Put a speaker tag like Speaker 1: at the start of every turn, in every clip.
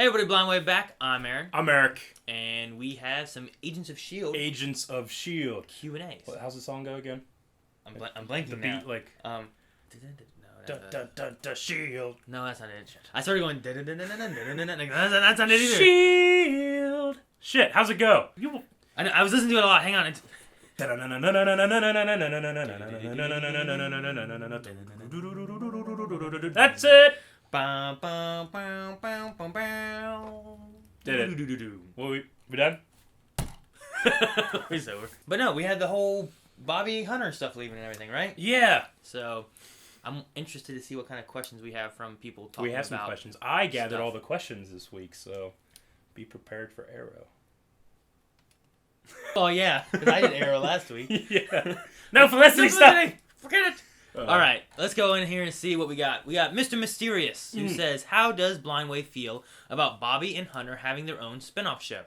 Speaker 1: Hey everybody, Blind Wave back. I'm Aaron.
Speaker 2: I'm Eric.
Speaker 1: And we have some Agents of S.h.i.e.L.D.
Speaker 2: Agents of S.h.i.e.L.D.
Speaker 1: Q&As.
Speaker 2: How's the song go again?
Speaker 1: I'm blanking
Speaker 2: the
Speaker 1: now.
Speaker 2: beat, like... S.h.i.e.L.D.
Speaker 1: No, that's not it. I started going... That's not it either.
Speaker 2: S.h.i.e.L.D. Shit, how's it go?
Speaker 1: I was listening to it a lot. Hang on.
Speaker 2: That's it! Did it. Well, we done?
Speaker 1: It's over. But no, we had the whole Bobby Hunter stuff leaving and everything, right?
Speaker 2: Yeah.
Speaker 1: So, I'm interested to see what kind of questions we have from people talking about.
Speaker 2: We have some questions. I gathered
Speaker 1: stuff.
Speaker 2: all the questions this week, so be prepared for Arrow.
Speaker 1: Oh, yeah. Because I did Arrow last week.
Speaker 2: Yeah. No Felicity, stop!
Speaker 1: Forget it! Alright, let's go in here and see what we got. We got Mr. Mysterious, who says, how does Blind Wave feel about Bobby and Hunter having their own spin-off show?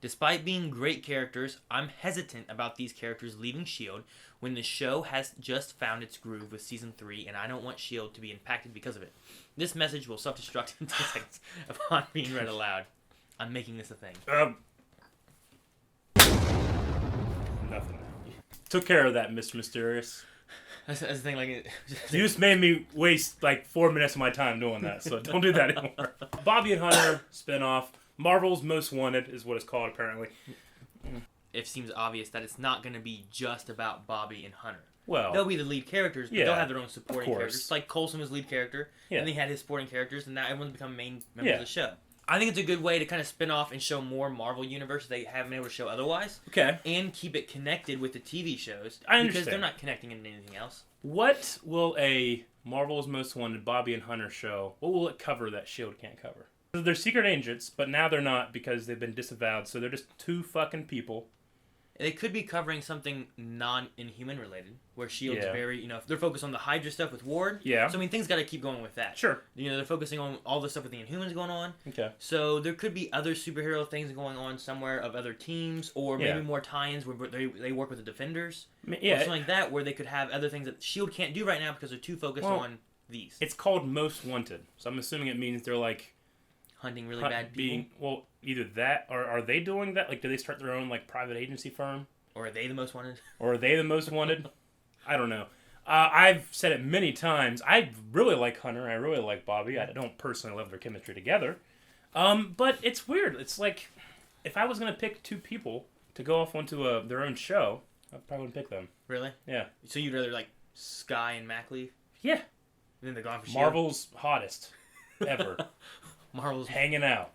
Speaker 1: Despite being great characters, I'm hesitant about these characters leaving S.h.i.e.L.D. when the show has just found its groove with Season 3, and I don't want S.h.i.e.L.D. to be impacted because of it. This message will self-destruct in 10 seconds upon being read aloud. I'm making this a thing.
Speaker 2: Nothing. Took care of that, Mr. Mysterious.
Speaker 1: That's the thing, like...
Speaker 2: You just made me waste, 4 minutes of my time doing that, so don't do that anymore. Bobby and Hunter spinoff. Marvel's Most Wanted is what it's called, apparently.
Speaker 1: It seems obvious that it's not going to be just about Bobby and Hunter.
Speaker 2: Well...
Speaker 1: They'll be the lead characters, but they'll have their own supporting characters. Like Coulson was lead character, and he had his supporting characters, and now everyone's become main members of the show. I think it's a good way to kind of spin off and show more Marvel Universe they haven't been able to show otherwise.
Speaker 2: Okay.
Speaker 1: And keep it connected with the TV shows.
Speaker 2: I understand.
Speaker 1: Because they're not connecting into anything else.
Speaker 2: What will a Marvel's Most Wanted Bobby and Hunter show, what will it cover that S.h.i.e.L.D. can't cover? They're secret agents, but now they're not because they've been disavowed, so they're just two fucking people.
Speaker 1: They could be covering something non-Inhuman related, where S.h.i.E.L.D.'s very, they're focused on the Hydra stuff with Ward.
Speaker 2: Yeah.
Speaker 1: So, I mean, things got to keep going with that.
Speaker 2: Sure.
Speaker 1: They're focusing on all the stuff with the Inhumans going on.
Speaker 2: Okay.
Speaker 1: So, there could be other superhero things going on somewhere of other teams, or maybe more tie-ins where they work with the Defenders. Yeah. Or something like that, where they could have other things that S.h.i.E.L.D. can't do right now because they're too focused on these.
Speaker 2: It's called Most Wanted, so I'm assuming it means they're
Speaker 1: hunting really bad people?
Speaker 2: Either that, or are they doing that? Do they start their own, private agency firm?
Speaker 1: Or are they the most wanted?
Speaker 2: Or are they the most wanted? I don't know. I've said it many times. I really like Hunter. I really like Bobby. I don't personally love their chemistry together. But it's weird. It's like, if I was going to pick two people to go off onto their own show, I probably wouldn't pick them.
Speaker 1: Really?
Speaker 2: Yeah.
Speaker 1: So you'd rather, S.h.i.e.L.D. and Mac leave?
Speaker 2: Yeah.
Speaker 1: And then they're gone for S.h.i.E.L.D.?
Speaker 2: Marvel's hottest ever.
Speaker 1: Marvel's
Speaker 2: hanging out.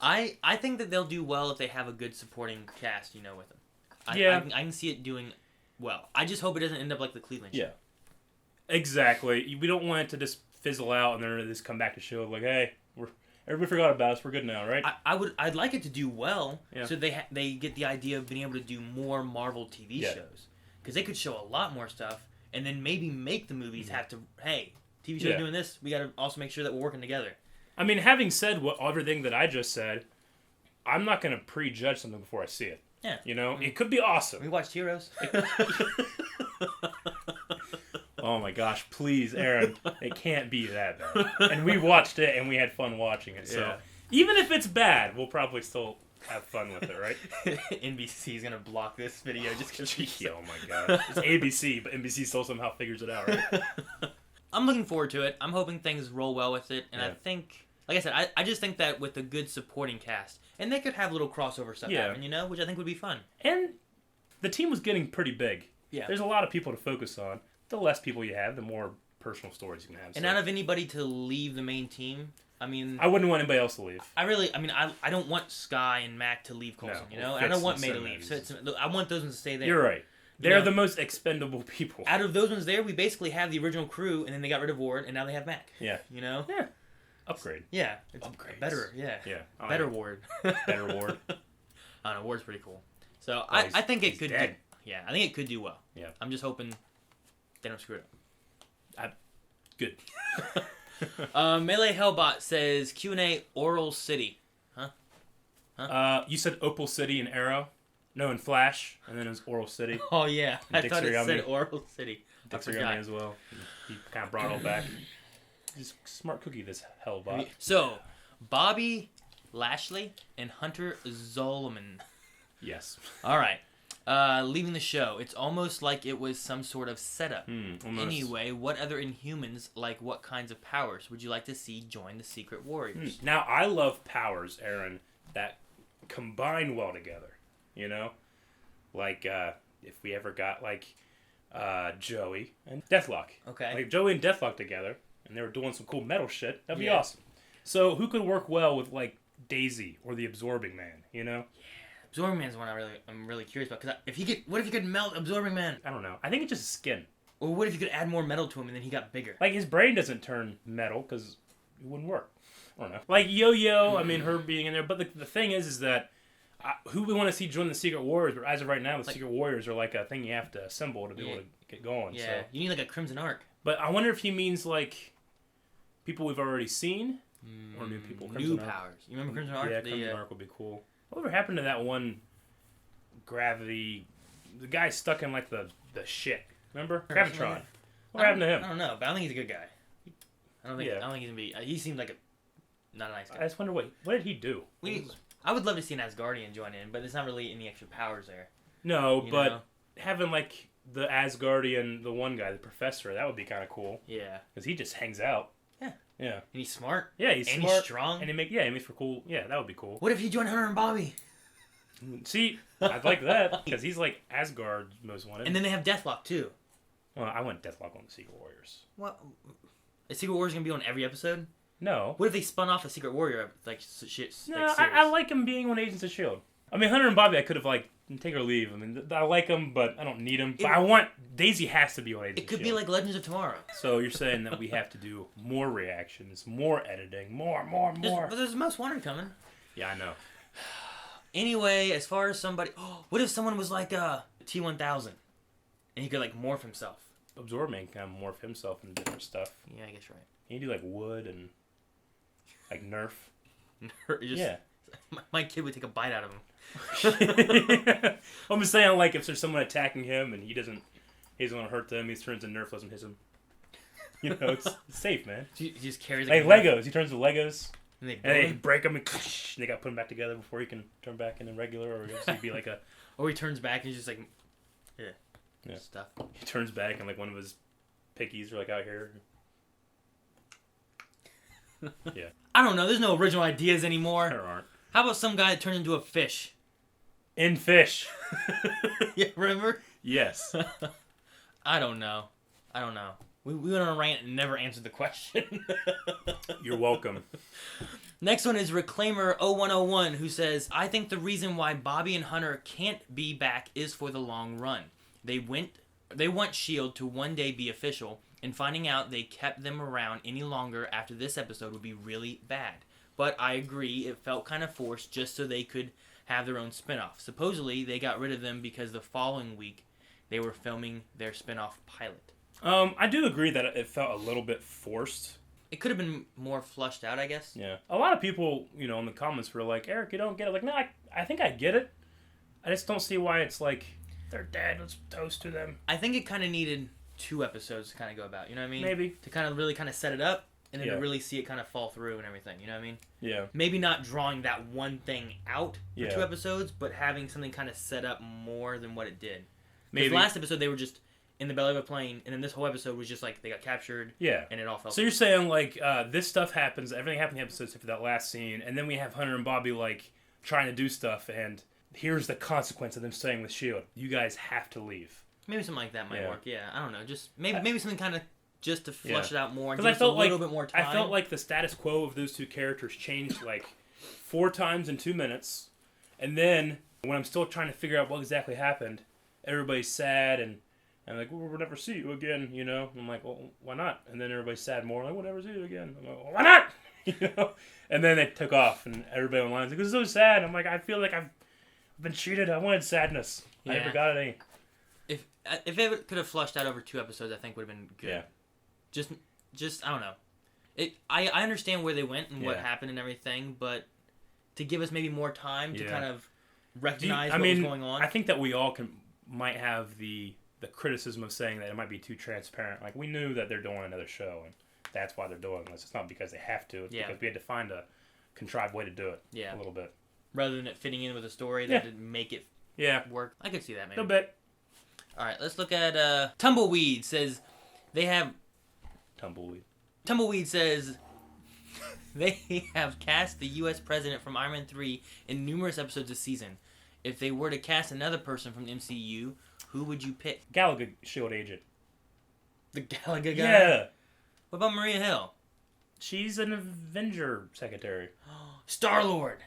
Speaker 1: I think that they'll do well if they have a good supporting cast, with them. I can see it doing well. I just hope it doesn't end up like the Cleveland show.
Speaker 2: Yeah. Exactly. We don't want it to just fizzle out and then just come back to show hey, everybody forgot about us. We're good now, right?
Speaker 1: I'd like it to do well, so they get the idea of being able to do more Marvel TV shows, because they could show a lot more stuff, and then maybe make the movies have to. Hey, TV show's doing this. We got to also make sure that we're working together.
Speaker 2: I mean, having said everything that I just said, I'm not going to prejudge something before I see it.
Speaker 1: Yeah.
Speaker 2: It could be awesome.
Speaker 1: We watched Heroes.
Speaker 2: Oh my gosh, please, Aaron. It can't be that bad. And we watched it and we had fun watching it. So even if it's bad, we'll probably still have fun with it, right?
Speaker 1: NBC's going to block this video just because
Speaker 2: oh my gosh. It's ABC, but NBC still somehow figures it out, right?
Speaker 1: I'm looking forward to it. I'm hoping things roll well with it. And I think, like I said, I just think that with a good supporting cast, and they could have little crossover stuff happen, which I think would be fun.
Speaker 2: And the team was getting pretty big.
Speaker 1: Yeah.
Speaker 2: There's a lot of people to focus on. The less people you have, the more personal stories you can have.
Speaker 1: And out of anybody to leave the main team, I wouldn't
Speaker 2: want anybody else to leave.
Speaker 1: I don't want S.h.i.E.L.D. and Mac to leave Coulson, and I don't want May to leave. So I want those ones to stay there.
Speaker 2: You're right. They're the most expendable people.
Speaker 1: Out of those ones there, we basically have the original crew, and then they got rid of Ward, and now they have Mac.
Speaker 2: Yeah.
Speaker 1: Yeah.
Speaker 2: Upgrade.
Speaker 1: Yeah. It's upgrade. Better. Yeah.
Speaker 2: Yeah.
Speaker 1: Better Ward.
Speaker 2: Better Ward.
Speaker 1: I don't know. Ward's pretty cool. So I think it could.
Speaker 2: Dead.
Speaker 1: I think it could do well.
Speaker 2: Yeah.
Speaker 1: I'm just hoping they don't screw it up.
Speaker 2: Good.
Speaker 1: Melee Hellbot says Q&A Oral City. Huh?
Speaker 2: You said Opal City in Arrow. No, in Flash, and then it was Oral City.
Speaker 1: Oh yeah, I thought it said
Speaker 2: Yummy.
Speaker 1: Oral City.
Speaker 2: Dixie Yummy as well. He kind of brought it all back. Just smart cookie, this Hellbot.
Speaker 1: So, Bobby Lashley and Hunter Zolomon.
Speaker 2: Yes.
Speaker 1: All right. Leaving the show, it's almost like it was some sort of setup. Anyway, what other Inhumans, like what kinds of powers, would you like to see join the Secret Warriors?
Speaker 2: Now, I love powers, Aaron, that combine well together. You know? Like, if we ever got, like, Joey and Deathlock.
Speaker 1: Okay.
Speaker 2: Like, Joey and Deathlock together, and they were doing some cool metal shit, that'd be awesome. So, who could work well with, like, Daisy or the Absorbing Man, you know?
Speaker 1: Yeah. Absorbing Man's one I'm really curious about. Cause what if you could melt Absorbing Man?
Speaker 2: I don't know. I think it's just skin.
Speaker 1: Or what if you could add more metal to him and then he got bigger?
Speaker 2: Like, his brain doesn't turn metal because it wouldn't work. I don't know. Like, Yo-Yo, I mean, her being in there. But the thing is that who we want to see join the Secret Warriors, but as of right now, the Secret Warriors are like a thing you have to assemble to be able to get going.
Speaker 1: Yeah,
Speaker 2: so.
Speaker 1: you need like a Crimson Arc.
Speaker 2: But I wonder if he means like people we've already seen or new people.
Speaker 1: New powers. You remember Crimson Arc?
Speaker 2: Yeah, Crimson Arc would be cool. Whatever happened to that one gravity? The guy stuck in like the shit. Remember? Gravitron. What happened to him?
Speaker 1: I don't know, but I think he's a good guy. I don't think he's gonna be. He seemed like not a nice guy.
Speaker 2: I just wonder what did he do?
Speaker 1: I would love to see an Asgardian join in, but there's not really any extra powers there.
Speaker 2: No, but having like the Asgardian, the one guy, the professor, that would be kind of cool.
Speaker 1: Yeah,
Speaker 2: because he just hangs out. Yeah.
Speaker 1: And he's smart.
Speaker 2: Yeah, he's
Speaker 1: smart.
Speaker 2: He's
Speaker 1: strong.
Speaker 2: And he makes for cool. Yeah, that would be cool.
Speaker 1: What if he joined Hunter and Bobby?
Speaker 2: See, I'd like that because he's like Asgard's most wanted.
Speaker 1: And then they have Deathlock too.
Speaker 2: Well, I want Deathlock on the Secret Warriors.
Speaker 1: What? Is Secret Warriors gonna be on every episode?
Speaker 2: No.
Speaker 1: What if they spun off a Secret Warrior like shit?
Speaker 2: No,
Speaker 1: like,
Speaker 2: I like him being on Agents of S.h.i.e.L.D. I mean, Hunter and Bobby, I could have like take or leave. I mean, I like them, but I don't need them. But I want Daisy has to be on Agents of S.h.i.e.L.D.
Speaker 1: It could be like Legends of Tomorrow.
Speaker 2: So you're saying that we have to do more reactions, more editing, more.
Speaker 1: But there's Most Wanted coming.
Speaker 2: Yeah, I know.
Speaker 1: Anyway, as far as somebody, what if someone was like T-1000, and he could like morph himself?
Speaker 2: Absorbing can morph himself into different stuff.
Speaker 1: Yeah, I guess right.
Speaker 2: He can do like wood and like Nerf.
Speaker 1: Yeah. My kid would take a bite out of him.
Speaker 2: I'm just saying, like, if there's someone attacking him and he doesn't want to hurt them, he turns to Nerf, doesn't hit him. You know, it's safe, man.
Speaker 1: He just carries
Speaker 2: like Legos. He turns to Legos.
Speaker 1: And
Speaker 2: they break them and they got to put them back together before he can turn back into regular, or he'd be like a.
Speaker 1: Or he turns back and he's just like, stuff.
Speaker 2: He turns back and like one of his pickies are like out here. Yeah.
Speaker 1: I don't know. There's no original ideas anymore.
Speaker 2: There aren't.
Speaker 1: How about some guy that turns into a fish?
Speaker 2: In fish.
Speaker 1: Yeah, remember?
Speaker 2: Yes.
Speaker 1: I don't know. We went on a rant and never answered the question.
Speaker 2: You're welcome.
Speaker 1: Next one is Reclaimer0101, who says, I think the reason why Bobby and Hunter can't be back is for the long run. They want S.h.i.e.L.D. to one day be official, and finding out they kept them around any longer after this episode would be really bad. But I agree, it felt kind of forced just so they could have their own spinoff. Supposedly, they got rid of them because the following week they were filming their spinoff pilot.
Speaker 2: I do agree that it felt a little bit forced.
Speaker 1: It could have been more flushed out, I guess.
Speaker 2: Yeah. A lot of people, in the comments were like, Eric, you don't get it. Like, no, I think I get it. I just don't see why it's like, they're dead, let's toast to them.
Speaker 1: I think it kind of needed 2 episodes to kind of go about, you know what I mean?
Speaker 2: Maybe.
Speaker 1: To kind of really kind of set it up, and then to really see it kind of fall through and everything, you know what I mean?
Speaker 2: Yeah.
Speaker 1: Maybe not drawing that one thing out for 2 episodes, but having something kind of set up more than what it did. Because last episode, they were just in the belly of a plane, and then this whole episode was just like, they got captured, and it all fell
Speaker 2: So you're saying, like, this stuff happens, everything happened in the episode except for that last scene, and then we have Hunter and Bobby, like, trying to do stuff, and here's the consequence of them staying with S.h.i.E.L.D. You guys have to leave.
Speaker 1: Maybe something like that might work, yeah. I don't know, just maybe something kind of just to flush it out more and
Speaker 2: give
Speaker 1: us a little bit more time.
Speaker 2: I felt like the status quo of those 2 characters changed, like, 4 times in 2 minutes, and then, when I'm still trying to figure out what exactly happened, everybody's sad, and like, we'll never see you again, And I'm like, well, why not? And then everybody's sad more, like, we'll never see you again. I'm like, well, why not? And then they took off, and everybody online was like, it was so sad. I'm like, I feel like I've been cheated. I wanted sadness. I never got any.
Speaker 1: If it could have flushed out over 2 episodes, I think would have been good.
Speaker 2: Yeah.
Speaker 1: Just I don't know. I understand where they went and what happened and everything, but to give us maybe more time to kind of recognize what was going on.
Speaker 2: I think that we all might have the criticism of saying that it might be too transparent. Like, we knew that they're doing another show, and that's why they're doing this. It's not because they have to. It's because we had to find a contrived way to do it.
Speaker 1: Yeah.
Speaker 2: A little bit.
Speaker 1: Rather than it fitting in with a story that didn't make it work. I could see that, maybe.
Speaker 2: A little bit.
Speaker 1: All right, let's look at Tumbleweed says they have... Tumbleweed says they have cast the U.S. president from Iron Man 3 in numerous episodes this season. If they were to cast another person from the MCU, who would you pick?
Speaker 2: Gallagher, S.h.i.e.L.D. agent.
Speaker 1: The Gallagher guy?
Speaker 2: Yeah.
Speaker 1: What about Maria Hill?
Speaker 2: She's an Avenger secretary.
Speaker 1: Star-Lord.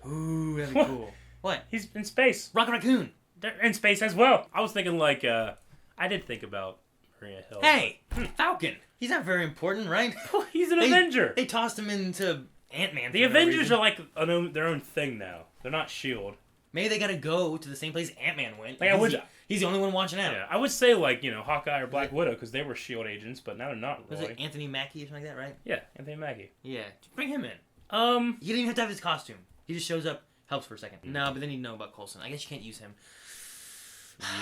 Speaker 1: Ooh, that'd be cool. What?
Speaker 2: He's in space.
Speaker 1: Rocket Raccoon.
Speaker 2: They're in space as well. I was thinking like, I did think about Maria Hill.
Speaker 1: Hey, Falcon. He's not very important, right?
Speaker 2: He's an Avenger.
Speaker 1: They tossed him into Ant-Man.
Speaker 2: The Avengers are like their own thing now. They're not S.h.i.e.L.D.
Speaker 1: Maybe they gotta go to the same place Ant-Man went.
Speaker 2: Like,
Speaker 1: he's the only one watching out.
Speaker 2: Yeah, I would say like, Hawkeye or Black Widow because they were S.h.i.E.L.D. agents, but now they're not really.
Speaker 1: Was it Anthony Mackie or something like that, right?
Speaker 2: Yeah, Anthony Mackie.
Speaker 1: Yeah, bring him in.
Speaker 2: He
Speaker 1: didn't even have to have his costume. He just shows up, helps for a second. No, but then you know about Coulson. I guess you can't use him.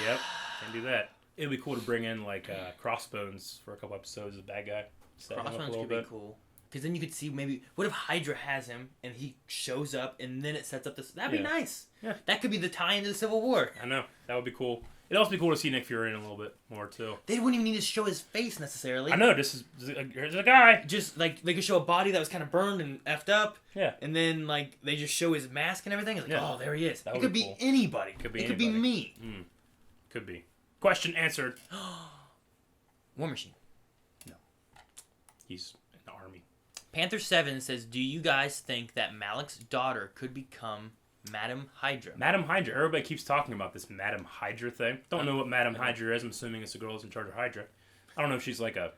Speaker 2: Yep, can't do that. It'd be cool to bring in like Crossbones for a couple episodes as a bad guy.
Speaker 1: Crossbones could be cool. Because then you could see maybe, what if Hydra has him and he shows up and then it sets up this? That'd be nice.
Speaker 2: Yeah.
Speaker 1: That could be the tie into the Civil War.
Speaker 2: I know. That would be cool. It'd also be cool to see Nick Fury in a little bit more too.
Speaker 1: They wouldn't even need to show his face necessarily.
Speaker 2: I know. Here's a guy.
Speaker 1: Just like they could show a body that was kind of burned and effed up.
Speaker 2: Yeah.
Speaker 1: And then like they just show his mask and everything. It's like, oh, there he is.
Speaker 2: That
Speaker 1: it
Speaker 2: would
Speaker 1: could
Speaker 2: be
Speaker 1: be
Speaker 2: cool.
Speaker 1: anybody.
Speaker 2: Could be
Speaker 1: it could be me.
Speaker 2: Could be. Question answered.
Speaker 1: War Machine.
Speaker 2: No. He's in the army.
Speaker 1: Panther7 says, do you guys think that Malick's daughter could become Madam Hydra?
Speaker 2: Madam Hydra. Everybody keeps talking about this Madam Hydra thing. Don't know what Madam Hydra is. I'm assuming it's the girl who's in charge of Hydra. I don't know if she's like an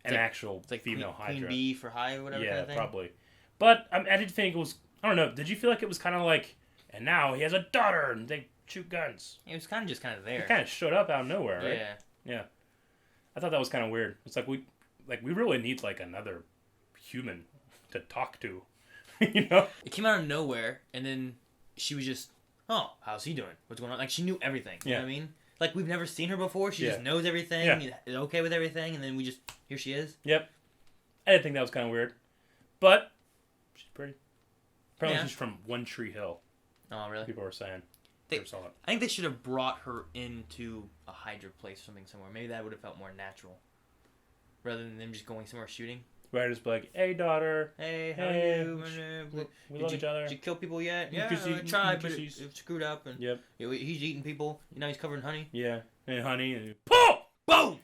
Speaker 2: actual
Speaker 1: like
Speaker 2: female Hydra.
Speaker 1: Queen Bee for Hive or whatever
Speaker 2: yeah,
Speaker 1: kind of thing?
Speaker 2: Probably. But I did think it was, I don't know, did you feel like it was kind of like, and now he has a daughter and they shoot guns?
Speaker 1: It was kind of just kind of there.
Speaker 2: It kind of showed up out of nowhere, right?
Speaker 1: Yeah.
Speaker 2: Yeah. I thought that was kind of weird. It's like we really need like another human to talk to, you know?
Speaker 1: It came out of nowhere, and then she was just, oh, how's he doing? What's going on? Like, she knew everything. You know what I mean? Like, we've never seen her before. She just knows everything, is okay with everything, and then here she is.
Speaker 2: Yep. I did think that was kind of weird. But she's pretty. Apparently she's from One Tree Hill.
Speaker 1: Oh, really?
Speaker 2: People were saying.
Speaker 1: I think they should have brought her into a Hydra place or something somewhere. Maybe that would have felt more natural. Rather than them just going somewhere shooting.
Speaker 2: Right, just be like, hey, daughter.
Speaker 1: Hey, how are you?
Speaker 2: We love each other.
Speaker 1: Did you kill people yet? Yeah, I tried, but it screwed up. And he's eating people. Now he's covered in honey.
Speaker 2: Yeah, and honey. And boom!
Speaker 1: Boom!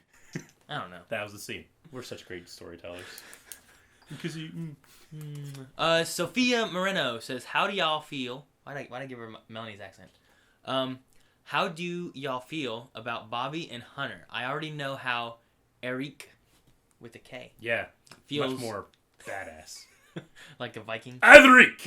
Speaker 1: I don't know.
Speaker 2: That was the scene. We're such great storytellers. Because
Speaker 1: Sophia Moreno says, how do y'all feel? Why'd I give her Melanie's accent? How do y'all feel about Bobby and Hunter? I already know how Eric, with a K.
Speaker 2: Yeah.
Speaker 1: Feels
Speaker 2: much more badass.
Speaker 1: Like a Viking.
Speaker 2: Eric.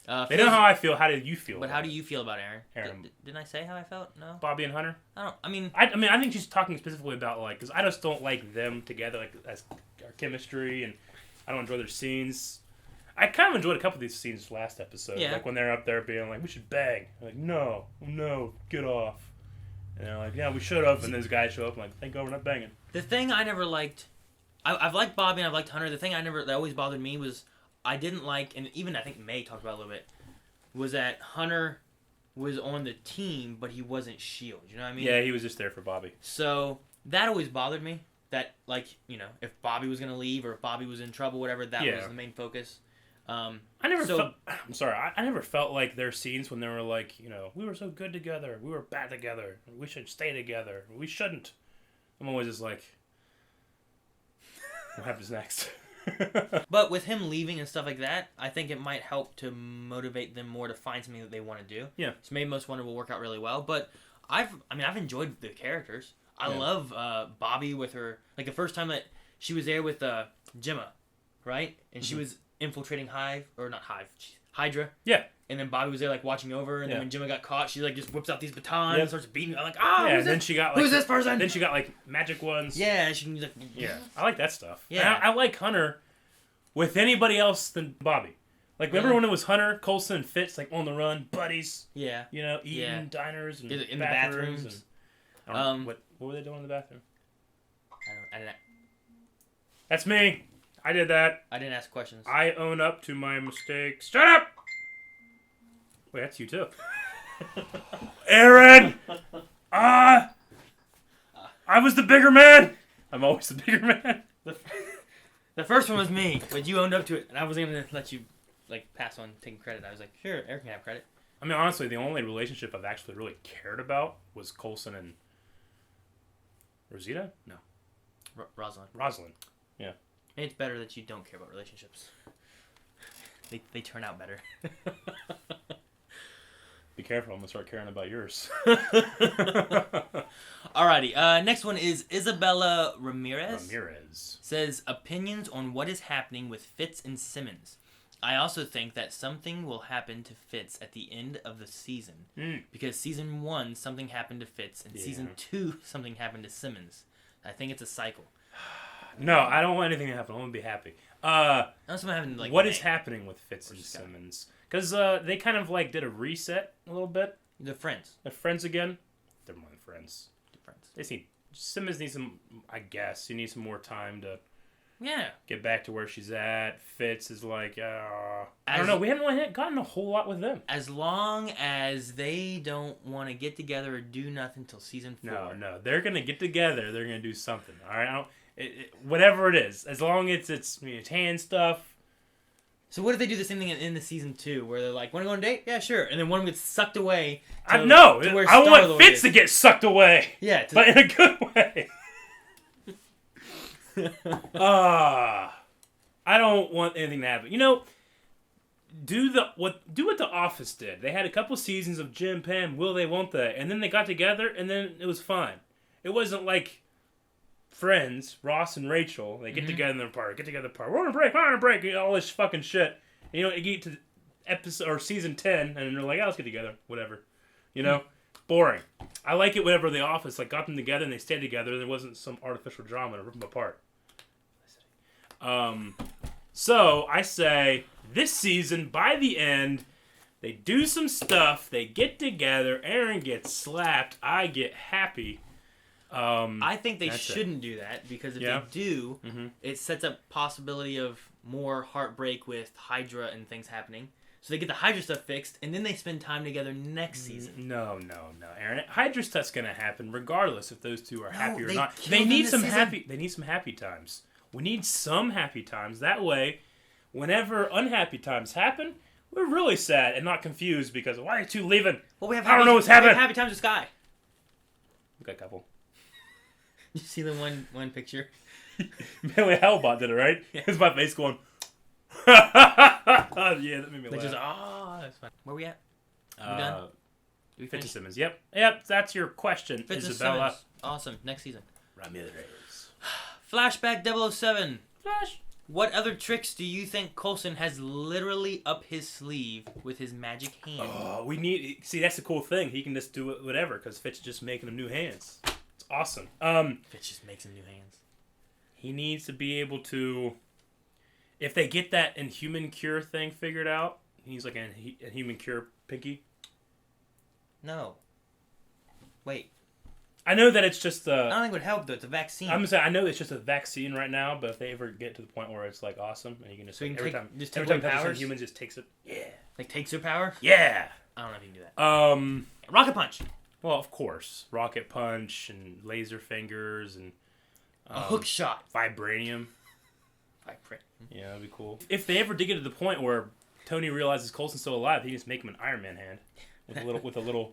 Speaker 2: They know how I feel. How do you feel?
Speaker 1: But how do you feel about Aaron? Didn't I say how I felt? No.
Speaker 2: Bobby and Hunter.
Speaker 1: I mean,
Speaker 2: I think she's talking specifically about like, because I just don't like them together, like as our chemistry, and I don't enjoy their scenes. I kind of enjoyed a couple of these scenes last episode, like when they're up there being like, "We should bang." I'm like, no, get off. And they're like, "Yeah, we should have." And these guys show up, I'm like, "Thank God we're not banging."
Speaker 1: The thing I never liked, I've liked Bobby and I've liked Hunter. The thing that always bothered me was I didn't like, and even I think May talked about it a little bit, was that Hunter was on the team, but he wasn't S.h.i.E.L.D. You know what I mean?
Speaker 2: Yeah, he was just there for Bobby.
Speaker 1: So that always bothered me. That, like, you know, if Bobby was gonna leave or if Bobby was in trouble, whatever, that was the main focus. I
Speaker 2: never felt like their scenes when they were like, you know, we were so good together, we were bad together, we should stay together, we shouldn't. I'm always just like, what happens next?
Speaker 1: But with him leaving and stuff like that, I think it might help to motivate them more to find something that they want to do.
Speaker 2: Yeah.
Speaker 1: So maybe Most Wanted will work out really well. But I've enjoyed the characters. I love Bobby with her, like the first time that she was there with Gemma, right? And she was infiltrating Hydra.
Speaker 2: Yeah.
Speaker 1: And then Bobby was there like watching over, and then when Gemma got caught, she like just whips out these batons
Speaker 2: Yeah.
Speaker 1: and starts beating. I'm like,
Speaker 2: and then she got like,
Speaker 1: who's this person?
Speaker 2: Then she got like magic ones.
Speaker 1: Yeah, she can like.
Speaker 2: Yeah, I like that stuff.
Speaker 1: Yeah,
Speaker 2: I like Hunter with anybody else than Bobby. Like, remember when it was Hunter, Coulson, and Fitz like on the run, buddies?
Speaker 1: Yeah.
Speaker 2: You know, eating diners and
Speaker 1: in the
Speaker 2: bathrooms.
Speaker 1: And,
Speaker 2: what were they doing in the bathroom?
Speaker 1: I don't.
Speaker 2: That's me. I did that.
Speaker 1: I didn't ask questions.
Speaker 2: I own up to my mistakes. Shut up! Wait, that's you too. Aaron! I was the bigger man! I'm always the bigger man.
Speaker 1: The first one was me, but you owned up to it, and I wasn't going to let you pass on taking credit. I was like, sure, Eric can have credit.
Speaker 2: I mean, honestly, the only relationship I've actually really cared about was Coulson and Rosita? No.
Speaker 1: Rosalind.
Speaker 2: Rosalind. Yeah.
Speaker 1: It's better that you don't care about relationships. They turn out better.
Speaker 2: Be careful, I'm going to start caring about yours.
Speaker 1: Alrighty, next one is Isabella Ramirez.
Speaker 2: Ramirez.
Speaker 1: Says, opinions on what is happening with Fitz and Simmons. I also think that something will happen to Fitz at the end of the season. Because season 1, something happened to Fitz, and season 2, something happened to Simmons. I think it's a cycle.
Speaker 2: No, I don't want anything to happen. I want to be happy. What is happening with Fitz and Simmons? Because they kind of did a reset a little bit.
Speaker 1: They're friends.
Speaker 2: They're friends again. They're more than friends.
Speaker 1: They're friends.
Speaker 2: Simmons needs some, I guess, he needs some more time to get back to where she's at. Fitz is I don't know. We haven't really gotten a whole lot with them.
Speaker 1: As long as they don't want to get together or do nothing until season 4.
Speaker 2: No. They're going to get together. They're going to do something. All right? Whatever it is. As long as it's hand stuff.
Speaker 1: So what if they do the same thing in the season 2, where they're like, want to go on a date? Yeah, sure. And then one of them gets sucked away.
Speaker 2: I want Fitz to get sucked away.
Speaker 1: Yeah.
Speaker 2: But in a good way. I don't want anything to happen. Do what The Office did. They had a couple seasons of Jim, Pam, will they, won't they? And then they got together, and then it was fine. It wasn't like Friends, Ross and Rachel. They get together in their park. We're on a break. All this fucking shit. And, you get to episode or season 10, and they're like, let's get together. Whatever. Boring. I like it whenever The Office got them together and they stayed together and there wasn't some artificial drama to rip them apart. So I say this season, by the end, they do some stuff, they get together, Aaron gets slapped, I get happy.
Speaker 1: I think they shouldn't do that, because if they do, it sets up possibility of more heartbreak with Hydra and things happening. So they get the Hydra stuff fixed, and then they spend time together next season.
Speaker 2: No, Aaron. Hydra stuff's gonna happen regardless if those two are happy or not. They need some happy. They need some happy times. We need some happy times. That way, whenever unhappy times happen, we're really sad and not confused because why are you two leaving?
Speaker 1: Well,
Speaker 2: I don't know what's happening.
Speaker 1: We have happy times with Sky.
Speaker 2: We got a couple.
Speaker 1: You see the one picture?
Speaker 2: Malick Hellbot did it, right? Yeah. It's my face going. Yeah, that made me laugh.
Speaker 1: That's fine. Where we at? We done?
Speaker 2: Fitz Simmons. Yep. That's your question,
Speaker 1: Fitz
Speaker 2: Isabella.
Speaker 1: Simmons. Awesome. Next season.
Speaker 2: Ramirez.
Speaker 1: Flashback 007.
Speaker 2: Flash.
Speaker 1: What other tricks do you think Coulson has literally up his sleeve with his magic hand?
Speaker 2: Oh, see, that's the cool thing. He can just do it whatever because Fitz is just making him new hands. It's awesome.
Speaker 1: Fitz just makes him new hands.
Speaker 2: He needs to be able to, if they get that Inhuman Cure thing figured out, he's like a Inhuman Cure pinky.
Speaker 1: No. Wait.
Speaker 2: I know that it's just
Speaker 1: I don't think it would help, though. It's a vaccine.
Speaker 2: I'm gonna say I know it's just a vaccine right now, but if they ever get to the point where it's awesome and you can just every time Inhumans just takes it. Yeah.
Speaker 1: Takes their power?
Speaker 2: Yeah.
Speaker 1: I don't know if you can do that. Rocket Punch.
Speaker 2: Well, of course, Rocket Punch and Laser Fingers and
Speaker 1: a hook shot.
Speaker 2: Vibranium. Yeah, that'd be cool. If they ever did get to the point where Tony realizes Coulson's still alive, he can just make him an Iron Man hand with a little.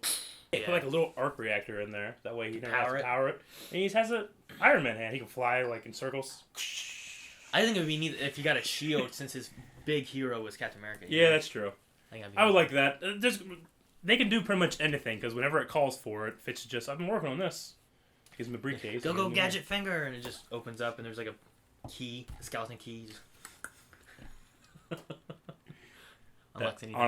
Speaker 2: Put a little arc reactor in there. That way he never has to power it. And he just has an Iron Man hand. He can fly in circles.
Speaker 1: I think it would be neat if you got a shield since his big hero was Captain America.
Speaker 2: Yeah, that's true. I would like that. They can do pretty much anything because whenever it calls for it, Fitz is just, I've been working on this. Gives him a briefcase.
Speaker 1: Go gadget finger, and it just opens up and there's a key, a skeleton key. Unlocks anything.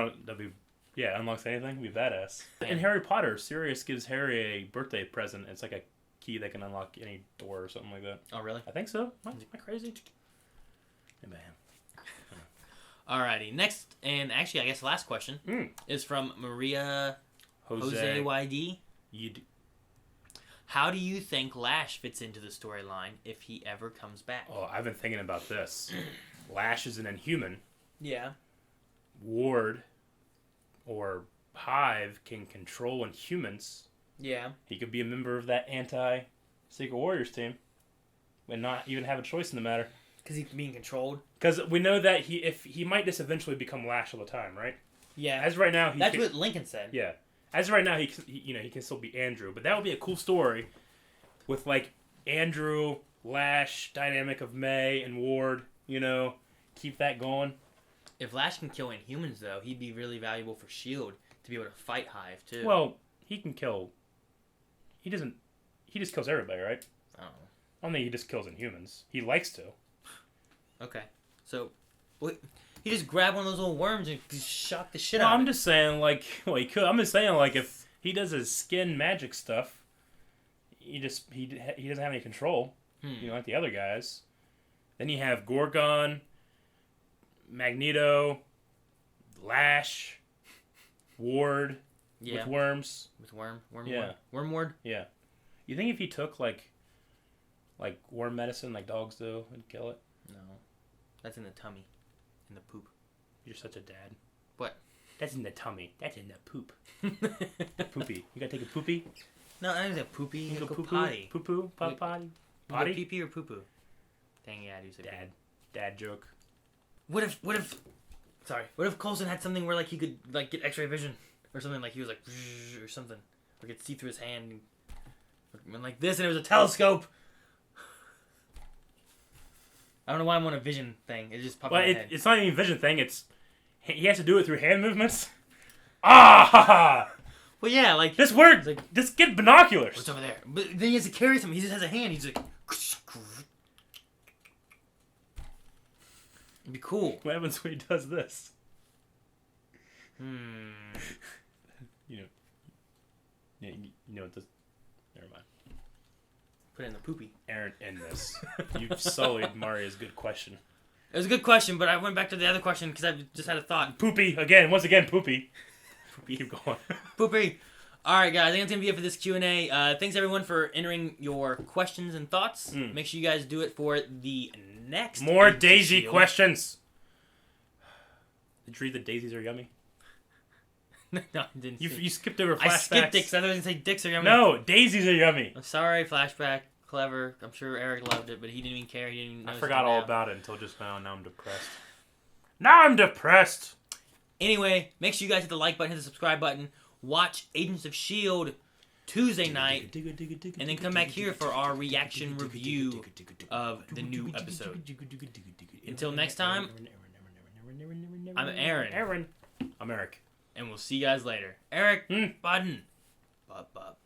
Speaker 2: Unlocks anything. It'd be badass. In Harry Potter, Sirius gives Harry a birthday present. It's like a key that can unlock any door or something like that.
Speaker 1: Oh, really?
Speaker 2: I think so. Am I crazy? Maybe I am.
Speaker 1: Alrighty. Next, and actually, I guess last question is from Maria Jose YD. How do you think Lash fits into the storyline if he ever comes back?
Speaker 2: Oh, I've been thinking about this. Lash is an Inhuman.
Speaker 1: Yeah.
Speaker 2: Ward or Hive can control Inhumans.
Speaker 1: Yeah.
Speaker 2: He could be a member of that anti-Secret Warriors team and not even have a choice in the matter.
Speaker 1: Because he's being controlled?
Speaker 2: Because we know that he might just eventually become Lash all the time, right?
Speaker 1: Yeah.
Speaker 2: As right now,
Speaker 1: That's what Lincoln said.
Speaker 2: Yeah. As right now, he can still be Andrew, but that would be a cool story with like Andrew, Lash, dynamic of May and Ward. Keep that going.
Speaker 1: If Lash can kill Inhumans, though, he'd be really valuable for S.h.i.e.L.D. to be able to fight Hive too.
Speaker 2: Well, he can kill. He doesn't. He just kills everybody, right?
Speaker 1: I don't know.
Speaker 2: I don't think he just kills Inhumans. He likes to.
Speaker 1: Okay, so he just grabbed one of those little worms and just shocked the shit
Speaker 2: No,
Speaker 1: out of
Speaker 2: I'm
Speaker 1: it.
Speaker 2: just saying, like, well, he could. I'm just saying, like, if he does his skin magic stuff, he doesn't have any control. Like the other guys. Then you have Gorgon, Magneto, Lash, Ward with worms.
Speaker 1: With worm
Speaker 2: Yeah.
Speaker 1: Worm Ward?
Speaker 2: Yeah. You think if he took like worm medicine like dogs do, it'd kill it?
Speaker 1: No. That's in the tummy. In the poop.
Speaker 2: You're such a dad.
Speaker 1: What?
Speaker 2: That's in the tummy. That's in the poop. Poopy. You gotta take a poopy?
Speaker 1: No, I didn't say poopy. You go
Speaker 2: poo-poo?
Speaker 1: potty.
Speaker 2: Poo-poo? Potty?
Speaker 1: You go pee-pee or poo-poo? Dang, yeah, I do say
Speaker 2: Dad. Dad joke.
Speaker 1: What if Coulson had something where like he could like get X-ray vision or something, like he was like or something, or could see through his hand and went like this, and it was a telescope. I don't know why I'm on a vision thing. It just popped in my head.
Speaker 2: It's not even a vision thing. It's he has to do it through hand movements. Ah!
Speaker 1: Well, yeah, like
Speaker 2: This works.
Speaker 1: like,
Speaker 2: Just get binoculars.
Speaker 1: what's over there? But then he has to carry something. He just has a hand. He's like, it'd be cool.
Speaker 2: What happens when he does this? You know what this... Never mind.
Speaker 1: Put it in the poopy.
Speaker 2: Aaron, end this. You've sullied Maria's good question.
Speaker 1: It was a good question, but I went back to the other question because I just had a thought.
Speaker 2: Poopy. Again. Once again, poopy. Keep going.
Speaker 1: Poopy. All right, guys. I think that's going to be it for this Q&A. Thanks, everyone, for entering your questions and thoughts. Make sure you guys do it for the next...
Speaker 2: More Daisy questions. Did you read that daisies are yummy?
Speaker 1: No, I didn't.
Speaker 2: You skipped over flashbacks.
Speaker 1: I skipped dicks. I thought I was going to say dicks are yummy.
Speaker 2: No, daisies are yummy.
Speaker 1: I'm sorry, flashback. Clever. I'm sure Eric loved it, but he didn't even care. He didn't even
Speaker 2: I
Speaker 1: notice
Speaker 2: forgot
Speaker 1: it
Speaker 2: all
Speaker 1: now.
Speaker 2: about it until just now. Now I'm depressed. Now I'm depressed.
Speaker 1: Anyway, make sure you guys hit the like button, hit the subscribe button. Watch Agents of S.h.i.e.L.D. Tuesday night, and then come back here for our reaction review of the new episode. Until next time, I'm Aaron.
Speaker 2: I'm Eric.
Speaker 1: And we'll see you guys later. Eric, button. Bup, bup.